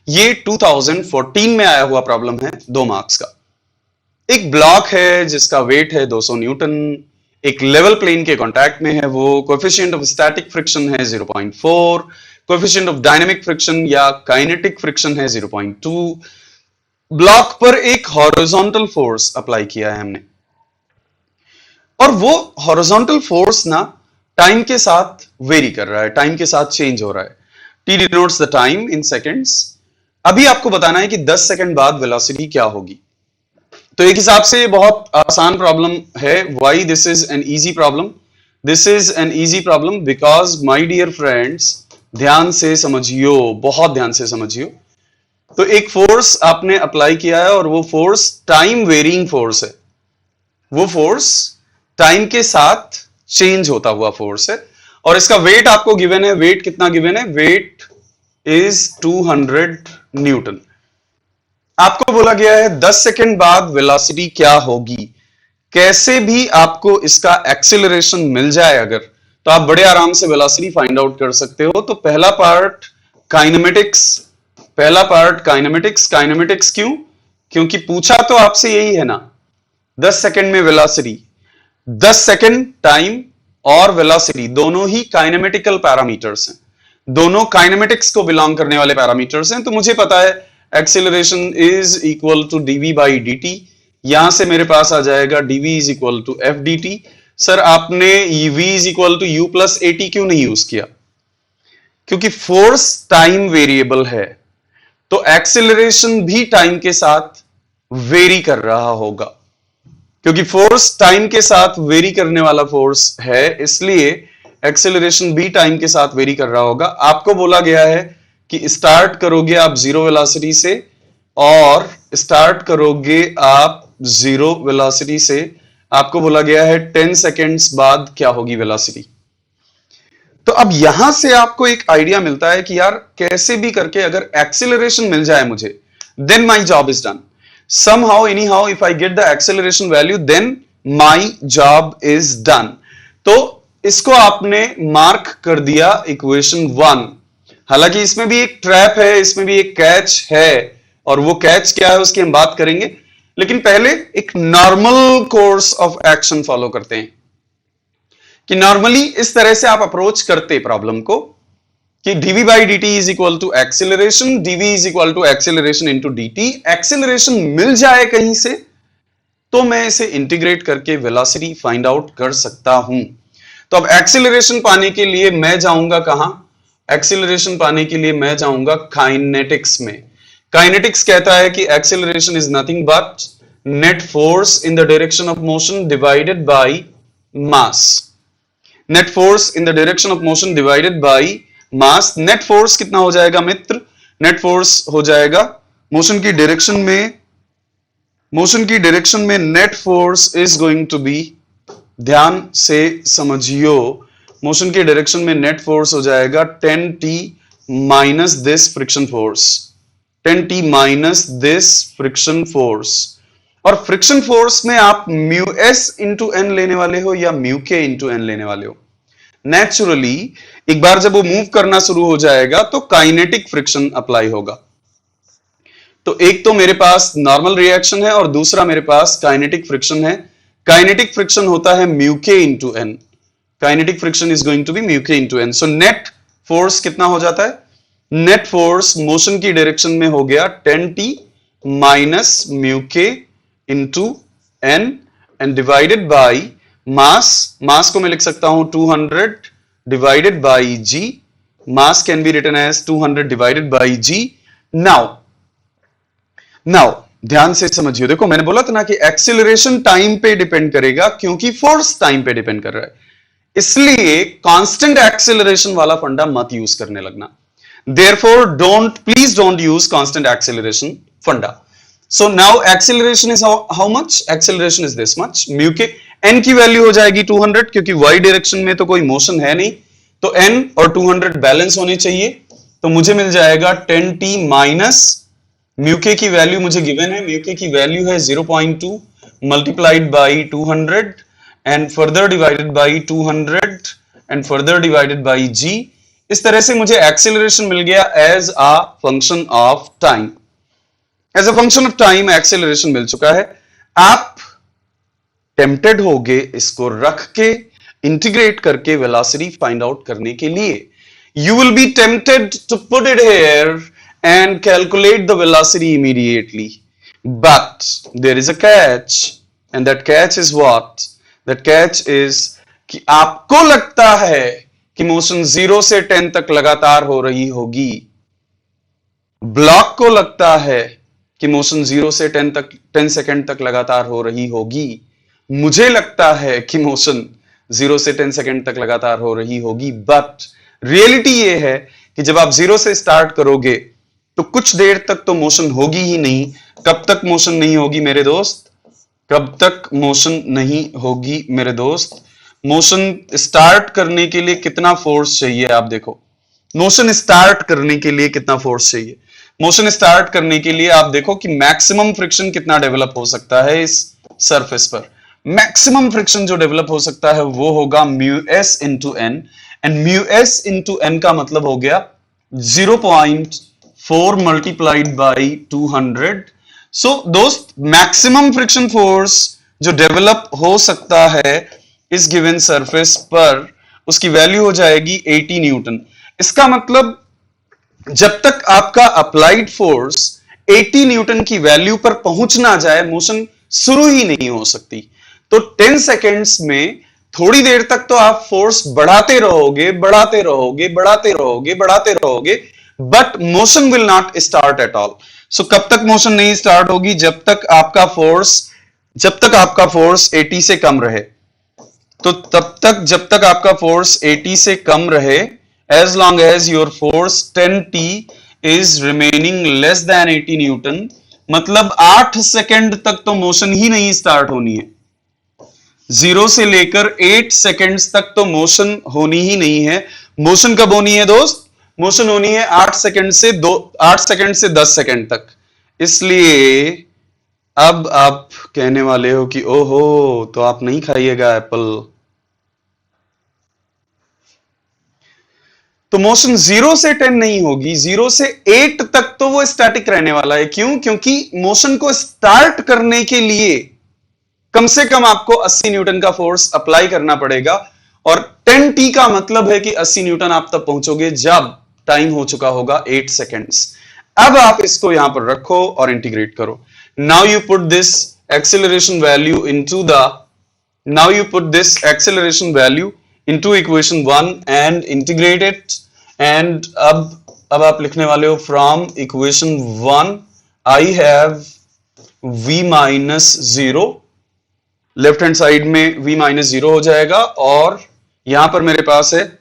ये 2014 में आया हुआ प्रॉब्लम है, 2 मार्क्स का। एक ब्लॉक है जिसका वेट है 200 न्यूटन, एक लेवल प्लेन के कांटेक्ट में है, वो कोएफिशिएंट ऑफ स्टैटिक फ्रिक्शन है 0.4, कोएफिशिएंट ऑफ डायनेमिक फ्रिक्शन या काइनेटिक फ्रिक्शन है 0.2। ब्लॉक पर एक हॉरिजॉन्टल फोर्स अप्लाई किया है हमने, और वो हॉरिजॉन्टल फोर्स ना टाइम के साथ वेरी कर रहा है, टाइम के साथ चेंज हो रहा है। T denotes the time in seconds. अभी आपको बताना है कि 10 सेकंड बाद वेलोसिटी क्या होगी। तो एक हिसाब से ये बहुत आसान प्रॉब्लम है। Why this is an easy problem? This is an easy problem because my dear friends, ध्यान से समझियो, बहुत ध्यान से समझियो। तो एक फोर्स आपने अप्लाई किया है और वो फोर्स टाइम वेरिंग फोर्स है, वो फोर्स टाइम के साथ चेंज होता हुआ फोर्स है, और इसका वेट आपको गिवन है। वेट कितना गिवन है? Weight is 200 newton. आपको बोला गया है 10 सेकंड बाद वेलोसिटी क्या होगी। कैसे भी आपको इसका एक्सीलरेशन मिल जाए अगर, तो आप बड़े आराम से वेलोसिटी फाइंड आउट कर सकते हो। तो पहला पार्ट काइनेमेटिक्स, काइनेमेटिक्स क्यों? क्योंकि पूछा तो आपसे यही है ना, 10 सेकंड में वेलोसिटी। 10 सेकंड टाइम और वेलोसिटी दोनों ही काइनेमेटिकल पैरामीटर्स हैं, दोनों काइनेमेटिक्स को बिलोंग करने वाले पैरामीटर्स हैं। तो मुझे पता है acceleration is equal to d v by d t. यहां से मेरे पास आ जाएगा d v is equal to f d t. Sir आपने v is equal to u plus a t क्यों नहीं यूज किया? क्योंकि फोर्स टाइम वेरिएबल है, तो एक्सीलरेशन भी टाइम के साथ वेरी कर रहा होगा। क्योंकि फोर्स टाइम के साथ वेरी करने वाला फोर्स है, इसलिए एक्सेलरेशन भी टाइम के साथ वेरी कर रहा होगा। आपको बोला गया है कि स्टार्ट करोगे आप जीरो वेलोसिटी से, और स्टार्ट करोगे आप जीरो वेलोसिटी से, आपको बोला गया है 10 सेकेंड्स बाद क्या होगी वेलोसिटी। तो अब यहां से आपको एक आइडिया मिलता है कि यार कैसे भी करके अगर एक्सेलरेशन मिल जाए मुझे, then my job is done. somehow anyhow if I get the acceleration value then my job is done। तो इसको आपने मार्क कर दिया इक्वेशन 1। हालांकि इसमें भी एक ट्रैप है, इसमें भी एक कैच है, और वो कैच क्या है उसकी हम बात करेंगे। लेकिन पहले एक normal course of action follow करते हैं कि नॉर्मली इस तरह से आप अप्रोच करते प्रॉब्लम को कि dv by dt is equal to acceleration, dv is equal to acceleration into dt। Acceleration मिल जाए कहीं से तो मैं इसे इंटीग्रेट करके वेलोसिटी फाइंड आउट कर सकता हूं। तो अब एक्सेलरेशन पाने के लिए मैं जाऊंगा कहां? एक्सेलरेशन पाने के लिए मैं जाऊंगा काइनेटिक्स में। काइनेटिक्स कहता है कि acceleration is nothing but net force in the direction of motion divided by mass. Net force in the direction of motion divided by mass. Net force कितना हो जाएगा मित्र? नेट फोर्स हो जाएगा मोशन की डायरेक्शन में net force is going to be, ध्यान से समझियो, मोशन की डायरेक्शन में नेट फोर्स हो जाएगा 10t minus this friction force, 10t minus this friction force. और फ्रिक्शन फोर्स में आप म्यू एस इंटू एन लेने वाले हो या म्यू के इंटू एन लेने वाले हो। नेचुरली एक बार जब वो मूव करना शुरू हो जाएगा तो काइनेटिक फ्रिक्शन अप्लाई होगा। तो एक तो मेरे पास नॉर्मल रिएक्शन है और दूसरा मेरे पास काइनेटिक फ्रिक्शन है। काइनेटिक फ्रिक्शन होता है mu k into N. Kinetic friction is going to be mu k into N. So net force कितना हो जाता है? नेट फोर्स मोशन की डायरेक्शन में हो गया 10t minus mu k into N and divided by mass. Mass को मैं लिख सकता हूं 200 divided by g. Mass can be written as 200 divided by ji. Now ध्यान से समझिए, देखो मैंने बोला था ना कि एक्सीलरेशन टाइम पे डिपेंड करेगा क्योंकि फोर्स टाइम पे डिपेंड कर रहा है, इसलिए कांस्टेंट एक्सीलरेशन वाला फंडा मत यूज करने लगना। Therefore please don't use constant acceleration फंडा। So now acceleration is how much? Acceleration is this much. Mu k n की वैल्यू हो जाएगी 200 क्योंकि y डायरेक्शन में तो कोई मोशन है नहीं, तो n और 200 बैलेंस होने चाहिए। तो मुझे मिल जाएगा 10t माइनस म्यू के की वैल्यू मुझे गिवन है, म्यू के की वैल्यू है 0.2 multiplied by 200 and further divided by 200 and further divided by g। इस तरह से मुझे एक्सेलरेशन मिल गया as a function of time. As a function of time acceleration मिल चुका है। आप टेम्प्टेड होगे इसको रख के इंटीग्रेट करके वेलोसिटी फाइंड आउट करने के लिए। You will be tempted to put it here and calculate the velocity immediately, but there is a catch, and that catch is what? That catch is कि आपको लगता है कि मोशन 0 से 10 तक लगातार हो रही होगी, ब्लॉक को लगता है कि मोशन 0 से 10 सेकंड तक लगातार हो रही होगी, मुझे लगता है कि मोशन 0 से 10 सेकंड तक लगातार हो रही होगी। बट रियलिटी ये है कि जब आप 0 से स्टार्ट करोगे तो कुछ देर तक तो मोशन होगी ही नहीं। कब तक मोशन नहीं होगी मेरे दोस्त? कब तक मोशन नहीं होगी मेरे दोस्त? मोशन स्टार्ट करने के लिए कितना फोर्स चाहिए? आप देखो, मोशन स्टार्ट करने के लिए कितना फोर्स चाहिए? मोशन स्टार्ट करने के लिए आप देखो कि मैक्सिमम फ्रिक्शन कितना डेवलप हो सकता है इस सरफेस पर। मैक्सिमम फ्रिक्शन जो डेवलप हो सकता है वो होगा mu s into N, and mu s into n का मतलब हो गया 0.4 मल्टीप्लाइड बाई 200। सो दोस्त, मैक्सिमम फ्रिक्शन फोर्स जो डेवलप हो सकता है इस गिवन सरफेस पर, उसकी वैल्यू हो जाएगी 80 न्यूटन। इसका मतलब जब तक आपका अप्लाइड फोर्स 80 न्यूटन की वैल्यू पर पहुंच ना जाए, मोशन शुरू ही नहीं हो सकती। तो 10 सेकेंड्स में थोड़ी देर तक तो आप फोर्स बढ़ाते रहोगे, बढ़ाते रहोगे, बढ़ाते रहोगे, बढ़ाते रहोगे, but motion will not start at all. So कब तक मोशन नहीं स्टार्ट होगी? जब तक आपका फोर्स 80 से कम रहे। तो तब तक, जब तक आपका फोर्स 80 से कम रहे, as long as your force 10t is remaining less than 80 Newton, मतलब 8 सेकंड तक तो मोशन ही नहीं स्टार्ट होनी है। 0 से लेकर 8 सेकंड्स तक तो मोशन होनी ही नहीं है। मोशन कब होनी है दोस्त? मोशन होनी है 8 सेकंड से 10 सेकंड तक। इसलिए अब आप कहने वाले हो कि ओहो, तो आप नहीं खाइएगा एप्पल। तो मोशन 0 से 10 नहीं होगी, 0 से 8 तक तो वो स्टैटिक रहने वाला है। क्यों? क्योंकि मोशन को स्टार्ट करने के लिए कम से कम आपको 80 न्यूटन का फोर्स अप्लाई करना पड़ेगा, और 10t का मतलब है कि 80 न्यूटन आप तब पहुंचोगे जब टाइम हो चुका होगा 8 सेकेंड्स। अब आप इसको यहां पर रखो और इंटीग्रेट करो। Now you put this acceleration value into equation 1 and integrate it. And अब आप लिखने वाले हो from equation 1 I have v minus 0, left hand side में v माइनस 0 हो जाएगा, और यहां पर मेरे पास है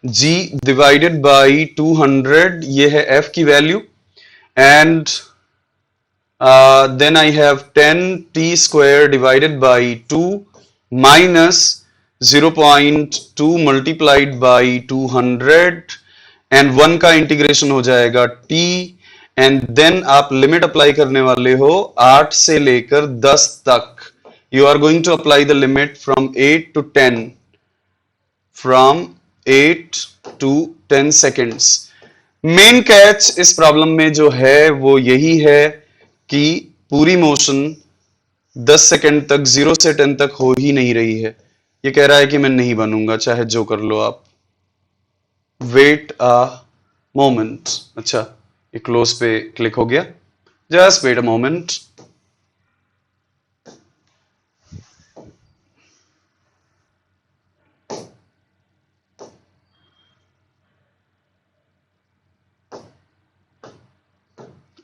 g डिवाइडेड बाई 200, ये है f की वैल्यू, and then I have 10t square divided by 2 minus 0.2 multiplied by 200, and 1 का इंटीग्रेशन हो जाएगा t, एंड देन आप लिमिट अप्लाई करने वाले हो 8 से लेकर 10 तक। You are going to apply the limit from 8 to 10 seconds. Main catch इस प्रॉब्लम में जो है वो यही है कि पूरी मोशन 10 सेकेंड तक 0 से 10 तक हो ही नहीं रही है। ये कह रहा है कि मैं नहीं बनूंगा, चाहे जो कर लो आप। Wait a moment. अच्छा, ये क्लोज पे क्लिक हो गया। Just wait a moment.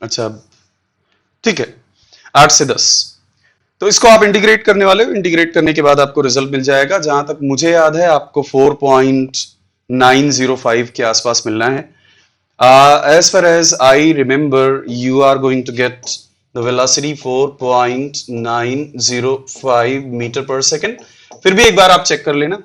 अच्छा, ठीक है, 8 से 10। तो इसको आप इंटीग्रेट करने वाले हो। इंटीग्रेट करने के बाद आपको रिजल्ट मिल जाएगा। जहां तक मुझे याद है आपको 4.905 के आसपास मिलना है। As far as I remember, you are going to get the velocity 4.905 metre पर सेकेंड। फिर भी एक बार आप चेक कर लेना।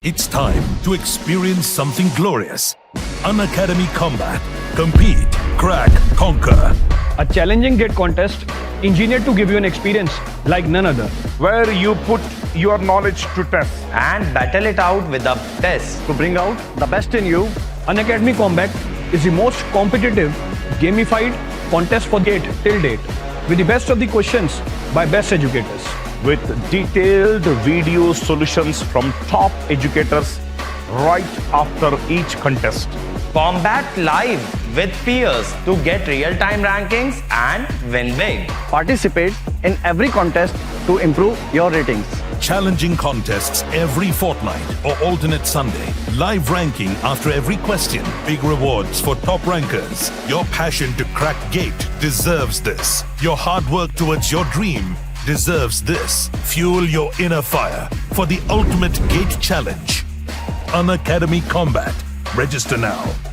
It's time to experience something glorious. Unacademy Combat. Compete, crack, conquer. A challenging gate contest engineered to give you an experience like none other, where you put your knowledge to test. and battle it out with the best. To bring out the best in you, Unacademy Combat is the most competitive, gamified contest for date till date, with the best of the questions by best educators. With detailed video solutions from top educators right after each contest. Combat live with peers to get real-time rankings and win big. Participate in every contest to improve your ratings. Challenging contests every fortnight or alternate Sunday. Live ranking after every question. Big rewards for top rankers. Your passion to crack gate deserves this. Your hard work towards your dream deserves this. Fuel your inner fire for the ultimate gate challenge. Unacademy Combat. Register now.